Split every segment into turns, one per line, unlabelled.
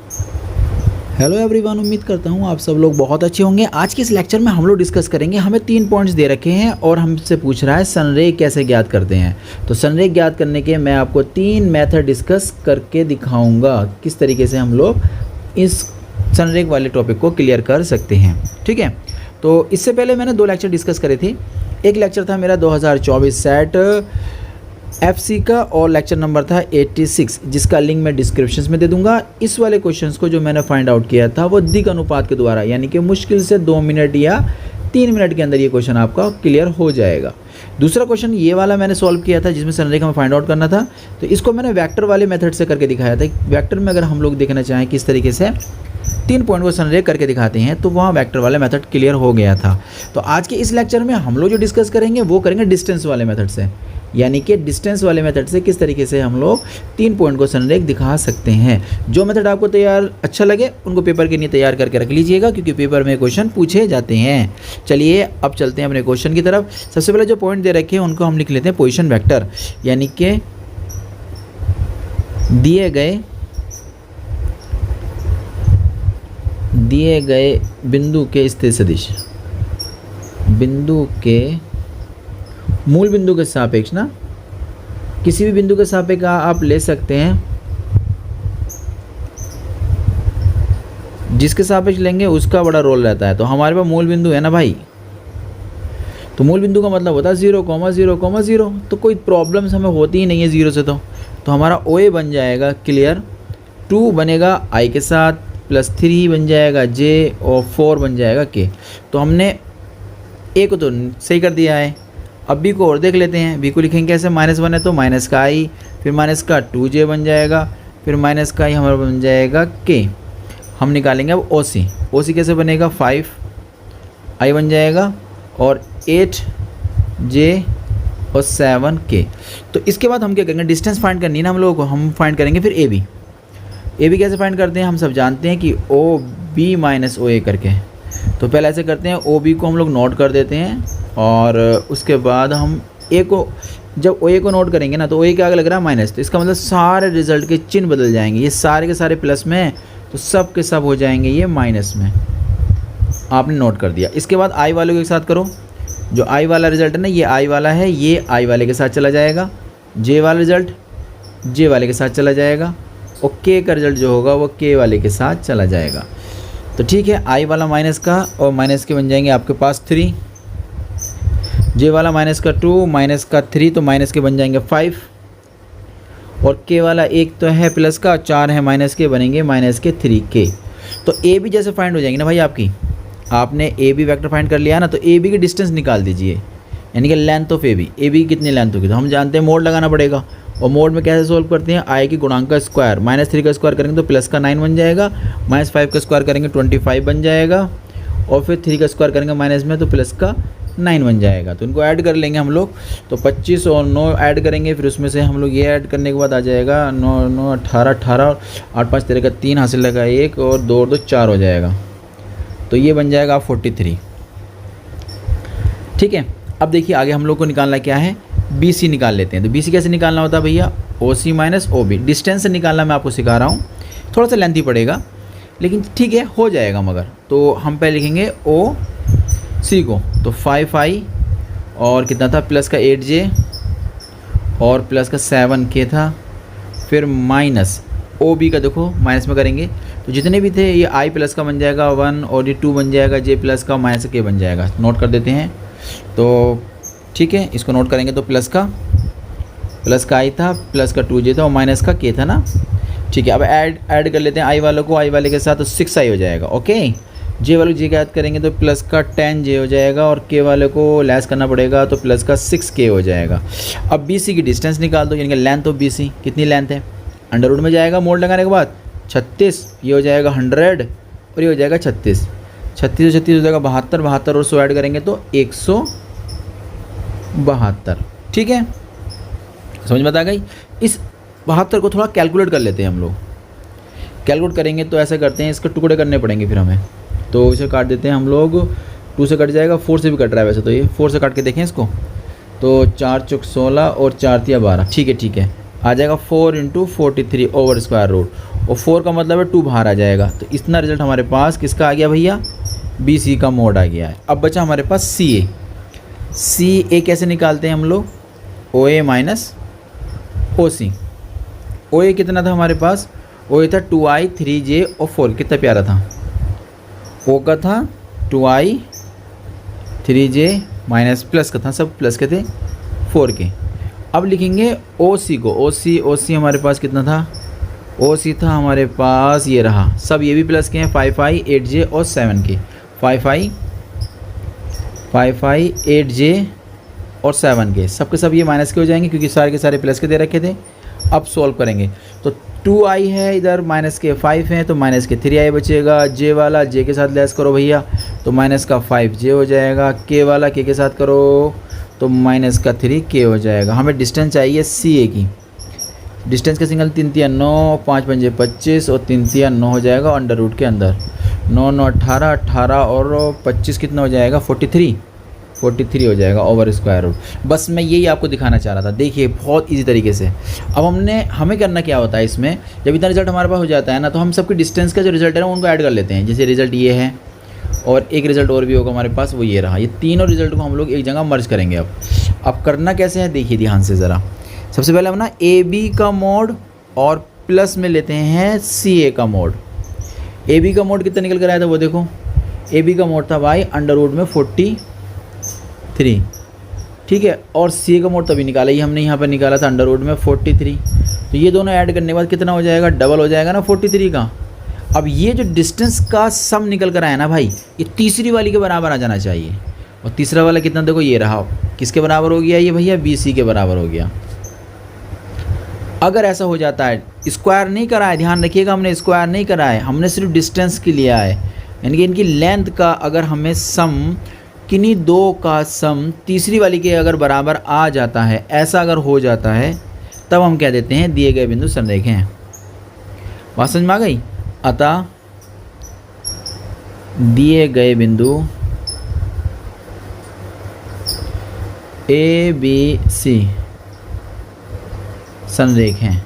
Hello everyone, उम्मीद करता हूँ आप सब लोग बहुत अच्छे होंगे। आज के इस लेक्चर में हम लोग डिस्कस करेंगे, हमें 3 पॉइंट्स दे रखे हैं और हमसे पूछ रहा है सनरे कैसे ज्ञात करते हैं। तो सनरे ज्ञात करने के मैं आपको 3 मेथड डिस्कस करके दिखाऊंगा किस तरीके से हम लोग इस सनरे वाले टॉपिक को क्लियर कर सकते हैं। ठीक है, तो इससे पहले मैंने 2 लेक्चर डिस्कस करे थे। एक लेक्चर था मेरा 2024 सेट FC का और लेक्चर नंबर था 86, जिसका लिंक मैं डिस्क्रिप्शन में दे दूंगा। इस वाले क्वेश्चंस को जो मैंने फाइंड आउट किया था वो दिग अनुपात के द्वारा, यानी कि मुश्किल से 2 मिनट या 3 मिनट के अंदर ये क्वेश्चन आपका क्लियर हो जाएगा। दूसरा क्वेश्चन ये वाला मैंने सॉल्व किया था जिसमें सनरेखा में फाइंड आउट करना था, तो इसको मैंने वेक्टर वाले मेथड से करके दिखाया था। वेक्टर में अगर हम लोग देखना चाहें किस तरीके से 3 पॉइंट को सनरेख करके दिखाते हैं, तो वहाँ वेक्टर वाले मेथड क्लियर हो गया था। तो आज के इस लेक्चर में हम लोग जो डिस्कस करेंगे वो करेंगे डिस्टेंस वाले मेथड से, यानी कि डिस्टेंस वाले मेथड से किस तरीके से हम लोग 3 पॉइंट को सनरेख दिखा सकते हैं। जो मेथड आपको तैयार अच्छा लगे उनको पेपर के लिए तैयार करके रख लीजिएगा, क्योंकि पेपर में क्वेश्चन पूछे जाते हैं। चलिए अब चलते हैं अपने क्वेश्चन की तरफ। सबसे पहले जो पॉइंट दे रखे हैं उनको हम लिख लेते हैं पोजीशन वेक्टर, यानी कि दिए गए बिंदु के स्थिर सदिश, बिंदु के मूल बिंदु के सापेक्ष ना, किसी भी बिंदु के सापेक्ष आप ले सकते हैं, जिसके सापेक्ष लेंगे उसका बड़ा रोल रहता है। तो हमारे पास मूल बिंदु है ना भाई, तो मूल बिंदु का मतलब होता है 0,0,0। तो कोई प्रॉब्लम्स हमें होती ही नहीं है 0 से। तो हमारा OA बन जाएगा क्लियर, 2 बनेगा I के साथ, +3 बन जाएगा J और 4 बन जाएगा K। तो हमने A को तो सही कर दिया है। अब B को और देख लेते हैं। B को लिखेंगे कैसे, -1 है तो माइनस का I, फिर माइनस का 2J बन जाएगा, फिर माइनस का I हमारा बन जाएगा K। हम निकालेंगे अब OC कैसे बनेगा, 5I बन जाएगा और 8J और 7K। तो इसके बाद हम क्या करेंगे, डिस्टेंस फाइंड करनी है ना हम लोगों को। हम फाइंड करेंगे फिर AB कैसे फाइंड करते हैं, हम सब जानते हैं कि OB माइनस OA करके। तो पहले ऐसे करते हैं, OB को हम लोग नोट कर देते हैं और उसके बाद हम A को, जब OA को नोट करेंगे ना तो OA के आगे लग रहा है माइनस, तो इसका मतलब सारे रिजल्ट के चिन्ह बदल जाएंगे। ये सारे के सारे प्लस में तो सब के सब हो जाएंगे ये माइनस में। आपने नोट कर दिया। इसके बाद I वालों के साथ करो। जो I वाला रिजल्ट है ना, ये I वाला है, ये I वाले के साथ चला जाएगा। J वाला रिजल्ट J वाले के साथ चला जाएगा और K का रिजल्ट जो होगा वो K वाले के साथ चला जाएगा। तो ठीक है, I वाला माइनस का और माइनस के बन जाएंगे आपके पास 3, J वाला माइनस का 2, माइनस का 3 तो माइनस के बन जाएंगे 5, और K वाला एक तो है प्लस का, 4 है माइनस के, बनेंगे माइनस के 3K। तो A भी जैसे फाइंड हो जाएंगी ना भाई आपकी, आपने AB वेक्टर फाइंड कर लिया ना, तो AB की डिस्टेंस निकाल दीजिए, यानी कि लेंथ ऑफ AB कितनी लेंथ होगी। तो हम जानते हैं मोड लगाना पड़ेगा, और मोड में कैसे सोल्व करते हैं, I की गुणांक का स्क्वायर, -3 का स्क्वायर करेंगे तो प्लस का 9 बन जाएगा, -5 का स्क्वायर करेंगे 25 बन जाएगा, और फिर 3 का स्क्वायर करेंगे माइनस में तो प्लस का 9 बन जाएगा। तो इनको ऐड कर लेंगे हम लोग, तो 25 और 9 ऐड करेंगे, फिर उसमें से हम लोग ये ऐड करने के बाद आ जाएगा 9 9 18 और 8 5 13 का 3 हासिल लगा 1 और 2 और 2 4 हो जाएगा। तो ये बन जाएगा 43। ठीक है, अब देखिए आगे हम लोग को निकालना क्या है, BC निकाल लेते हैं। तो BC कैसे निकालना होता है भैया, OC माइनस OB। डिस्टेंस से निकालना मैं आपको सिखा रहा हूँ, थोड़ा सा लेंथी पड़ेगा लेकिन ठीक है हो जाएगा। मगर तो हम पहले लिखेंगे OC को, तो 5I और कितना था प्लस का 8J और प्लस का 7K था, फिर माइनस OB का देखो माइनस में करेंगे तो जितने भी थे ये I प्लस का बन जाएगा 1 और ये 2 बन जाएगा, J प्लस का माइनस K बन जाएगा। नोट कर देते हैं। तो ठीक है, इसको नोट करेंगे तो प्लस का I था, प्लस का 2J था और माइनस का K था ना। ठीक है, अब ऐड कर लेते हैं I वालों को I वाले के साथ, तो 6I हो जाएगा। ओके, J वालों J का ऐड करेंगे तो प्लस का 10J हो जाएगा, और K वाले को लेस करना पड़ेगा तो प्लस का 6K हो जाएगा। अब BC की डिस्टेंस निकाल दो, यानी कि लेंथ ऑफ BC, कितनी लेंथ है, अंडर रूट में जाएगा मोड लगाने के बाद 36, ये हो जाएगा 100 और ये हो जाएगा 36 और 36 हो जाएगा 72 और 100 ऐड करेंगे तो 172। ठीक है, समझ में आ गई। इस 72 को थोड़ा कैलकुलेट कर लेते हैं हम लोग। कैलकुलेट करेंगे तो ऐसा करते हैं, इसके टुकड़े करने पड़ेंगे फिर हमें, तो इसे काट देते हैं हम लोग। 2 से कट जाएगा, 4 से भी कट रहा है वैसे तो, ये 4 से काट के देखें इसको, तो 4 चौक 16 और 4 तिया 12। ठीक है, आ जाएगा 4 × 43 ओवर स्क्वायर रूट। और 4 का मतलब है 2 बाहर आ जाएगा। तो इतना रिजल्ट हमारे पास किसका आ गया भैया, BC का मोड आ गया है। अब बचा हमारे पास CA कैसे निकालते हैं हम लोग, OA माइनस OC। OA कितना था हमारे पास, OA था 2i 3j और 4, कितना प्यारा था। O का था 2i 3j माइनस प्लस का था, सब प्लस के थे 4 के। अब लिखेंगे OC को, OC हमारे पास कितना था, OC था हमारे पास ये रहा, सब ये भी प्लस के हैं 5i 8j और 7 के, 5i 8j और 7 के, सब के सब ये माइनस के हो जाएंगे क्योंकि सारे के सारे प्लस के दे रखे थे। अब सॉल्व करेंगे तो 2i है इधर, माइनस के 5 हैं तो माइनस के 3i बचेगा, j वाला j के साथ लेस करो भैया तो माइनस का 5j हो जाएगा, k वाला k के साथ करो तो माइनस का 3k हो जाएगा। हमें डिस्टेंस चाहिए CA की, डिस्टेंस का सिंगल 3 3 9, 5 5 25 और 3 3 9 हो जाएगा अंडर रूट के अंदर, 9 9 18, 18 और 25 कितना हो जाएगा 43 हो जाएगा ओवर स्क्वायर रूट। बस मैं यही आपको दिखाना चाह रहा था, देखिए बहुत इजी तरीके से। अब हमें करना क्या होता है इसमें, जब इतना रिजल्ट हमारे पास हो जाता है ना तो हम सबके डिस्टेंस का जो रिजल्ट है ना उनको ऐड कर लेते हैं। जैसे रिजल्ट ये है और एक रिजल्ट और भी होगा हमारे पास, वो ये रहा, ये तीनों रिजल्ट को हम लोग एक जगह मर्ज करेंगे। अब करना कैसे है देखिए ध्यान से ज़रा। सबसे पहले हम ना AB का मोड और प्लस में लेते हैं CA का मोड। AB का मोड कितना निकल कर आया था वो देखो, AB का मोड था भाई अंडर रूट में 43, ठीक है, और CA का मोड तभी निकाला ही हमने, यहाँ पर निकाला था अंडर रूट में 43। तो ये दोनों ऐड करने के बाद कितना हो जाएगा, डबल हो जाएगा ना 43 का। अब ये जो डिस्टेंस का सम निकल कर आया ना भाई, ये तीसरी वाली के बराबर आ जाना चाहिए। और तीसरा वाला कितना देखो ये रहा, किसके बराबर हो गया ये भैया, BC के बराबर हो गया। अगर ऐसा हो जाता है, स्क्वायर नहीं करा है, ध्यान रखिएगा हमने स्क्वायर नहीं करा है, हमने सिर्फ डिस्टेंस के लिया है, यानी कि इनकी लेंथ का अगर हमें सम, किन्हीं दो का सम तीसरी वाली के अगर बराबर आ जाता है, ऐसा अगर हो जाता है तब हम कह देते हैं दिए गए बिंदु संरेख हैं। बात समझ में आ गई। अतः दिए गए बिंदु ABC संरेख हैं।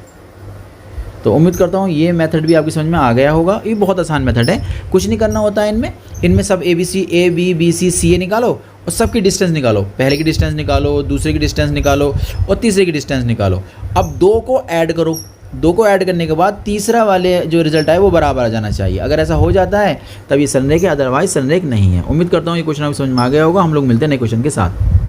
तो उम्मीद करता हूँ ये मेथड भी आपकी समझ में आ गया होगा। ये बहुत आसान मेथड है, कुछ नहीं करना होता है इनमें सब ABC AB BC CA निकालो और सबकी डिस्टेंस निकालो, पहले की डिस्टेंस निकालो, दूसरे की डिस्टेंस निकालो और तीसरे की डिस्टेंस निकालो। अब दो को ऐड करो, दो को ऐड करने के बाद तीसरा वाले जो रिजल्ट है वो बराबर आ जाना चाहिए। अगर ऐसा हो जाता है तब ये संरेख है, अदरवाइज संरेख नहीं है। उम्मीद करता हूँ ये क्वेश्चन आपको समझ में आ गया होगा। हम लोग मिलते हैं नए क्वेश्चन के साथ।